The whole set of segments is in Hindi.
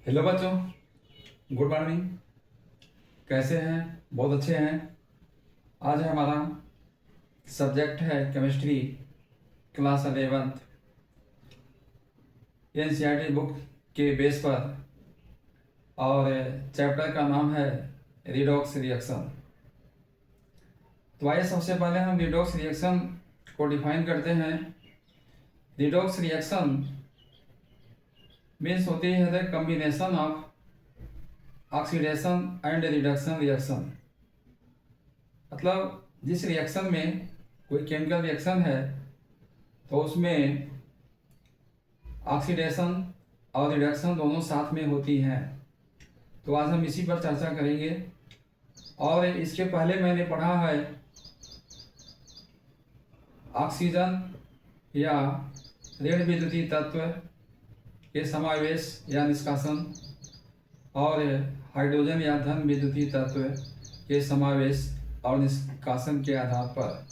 हेलो बच्चों, गुड मॉर्निंग। कैसे हैं? बहुत अच्छे हैं। आज हमारा सब्जेक्ट है chemistry, class 11th, NCERT book के बेस पर, और चैप्टर का नाम है रिडॉक्स रिएक्शन। तो आइए सबसे पहले हम रिडॉक्स रिएक्शन को डिफाइन करते हैं। रिडॉक्स रिएक्शन मीन्स होती है the combination of oxidation and reduction reaction. मतलब जिस रिएक्शन में कोई केमिकल रिएक्शन है तो उसमें ऑक्सीडेशन और रिडक्शन दोनों साथ में होती हैं। तो आज हम इसी पर चर्चा करेंगे। और इसके पहले मैंने पढ़ा है ऑक्सीजन या ऋण विद्युतीय तत्व के समावेश या निष्कासन और हाइड्रोजन या धन विद्युतीय तत्व के समावेश और निष्कासन के आधार पर।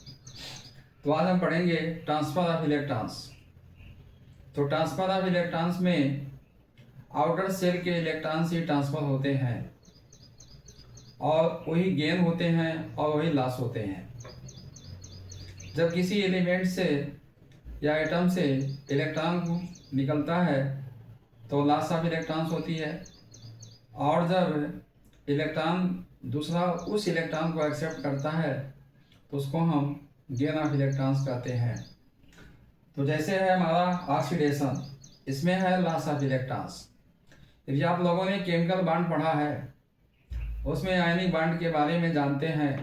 तो आज हम पढ़ेंगे ट्रांसफर ऑफ इलेक्ट्रॉन्स। तो ट्रांसफर ऑफ इलेक्ट्रॉन्स में आउटर सेल के इलेक्ट्रॉन्स ही ट्रांसफर होते हैं और वही गेन होते हैं और वही लॉस होते हैं। जब किसी एलिमेंट से या एटम से इलेक्ट्रॉन निकलता है तो लॉस ऑफ इलेक्ट्रॉन्स होती है, और जब इलेक्ट्रॉन दूसरा उस इलेक्ट्रॉन को एक्सेप्ट करता है तो उसको हम गेन ऑफ इलेक्ट्रॉन्स कहते हैं। तो जैसे है हमारा ऑक्सीडेशन, इसमें है लॉस ऑफ इलेक्ट्रॉन्स। यदि आप लोगों ने केमिकल बॉन्ड पढ़ा है उसमें आयनिक बॉन्ड के बारे में जानते हैं।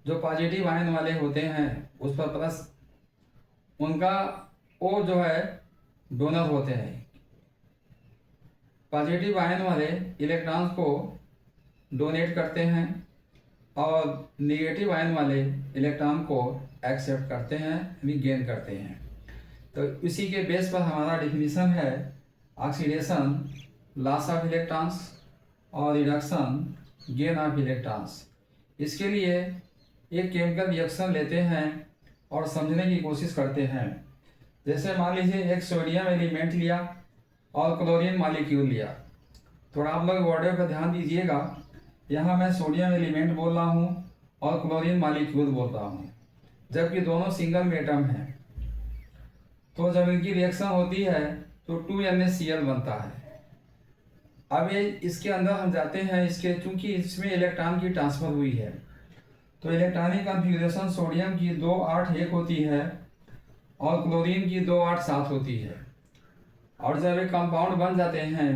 जो पॉजिटिव आयन वाले होते हैं उस पर प्लस, उनका वो जो है डोनर होते हैं। पॉजिटिव आयन वाले इलेक्ट्रॉन्स को डोनेट करते हैं और नेगेटिव आयन वाले इलेक्ट्रॉन को एक्सेप्ट करते हैं, यानी गेन करते हैं। तो इसी के बेस पर हमारा डिफिनीशन है ऑक्सीडेशन लॉस ऑफ इलेक्ट्रॉन्स और रिडक्शन गेन ऑफ इलेक्ट्रॉन्स। इसके लिए एक केमिकल रिएक्शन लेते हैं और समझने की कोशिश करते हैं। जैसे मान लीजिए एक सोडियम एलिमेंट लिया और क्लोरीन मॉलिक्यूल लिया। थोड़ा आप लोग वर्ड पर ध्यान दीजिएगा, यहाँ मैं सोडियम एलिमेंट बोल रहा हूँ और क्लोरीन मॉलिक्यूल बोल रहा हूँ, जबकि दोनों सिंगल एटम हैं। तो जब इनकी रिएक्शन होती है तो 2NaCl बनता है। अब ये इसके अंदर हम जाते हैं, इसके चूंकि इसमें इलेक्ट्रॉन की ट्रांसफर हुई है तो इलेक्ट्रॉनिक कॉन्फ़िगरेशन सोडियम की 281 होती है और क्लोरीन की 287 होती है। और जब ये कंपाउंड बन जाते हैं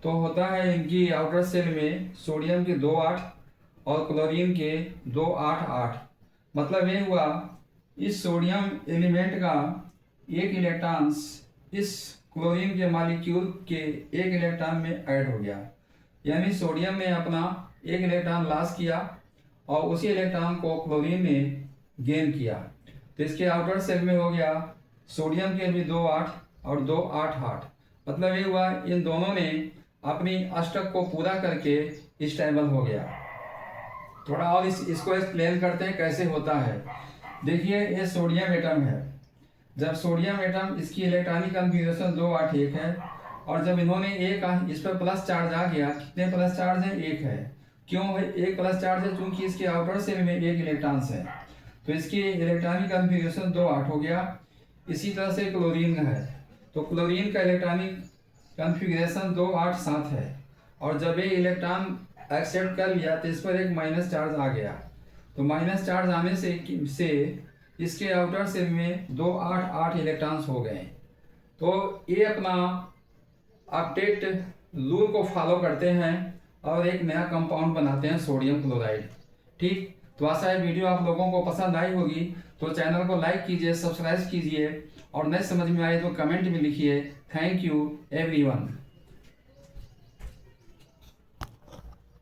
तो होता है इनकी आउटर सेल में सोडियम की 2,8 और क्लोरीन के 2,8,8। मतलब ये हुआ इस सोडियम एलिमेंट का एक इलेक्ट्रॉन इस क्लोरीन के मॉलिक्यूल के एक इलेक्ट्रॉन में ऐड हो गया, यानी सोडियम ने अपना एक इलेक्ट्रॉन लॉस किया और उसी इलेक्ट्रॉन को क्लोरीन ने गेन किया। तो इसके आउटर सेल में हो गया सोडियम के भी 2,8 और 2,8,8। मतलब ये हुआ इन दोनों ने अपनी अष्टक को पूरा करके स्टेबल हो गया। थोड़ा और इसको एक्सप्लेन करते हैं कैसे होता है। देखिए ये सोडियम एटम है। जब सोडियम एटम इसकी इलेक्ट्रॉनिक कॉन्फ़िगरेशन 281 है और जब इन्होंने एक इस पर प्लस चार्ज आ गया, कितने प्लस चार्ज है? एक है। क्यों है एक प्लस चार्ज है? क्योंकि इसके आउटर सेल में एक इलेक्ट्रॉन्स है तो इसकी इलेक्ट्रॉनिक कॉन्फ़िगरेशन 2,8 हो गया। इसी तरह से क्लोरीन है तो क्लोरीन का इलेक्ट्रॉनिक कॉन्फ़िगरेशन 2,8,7 है और जब ये इलेक्ट्रॉन एक्सेप्ट कर लिया तो इस पर एक माइनस चार्ज आ गया। तो माइनस चार्ज आने से इसके आउटर सेल में 2,8,8 इलेक्ट्रॉन्स हो गए। तो ये अपना अपडेट रूल को फॉलो करते हैं और एक नया कंपाउंड बनाते हैं सोडियम क्लोराइड। ठीक, तो आशा है वीडियो आप लोगों को पसंद आई होगी। तो चैनल को लाइक कीजिए, सब्सक्राइब कीजिए और नए समझ में आए तो कमेंट में लिखिए। Thank you everyone.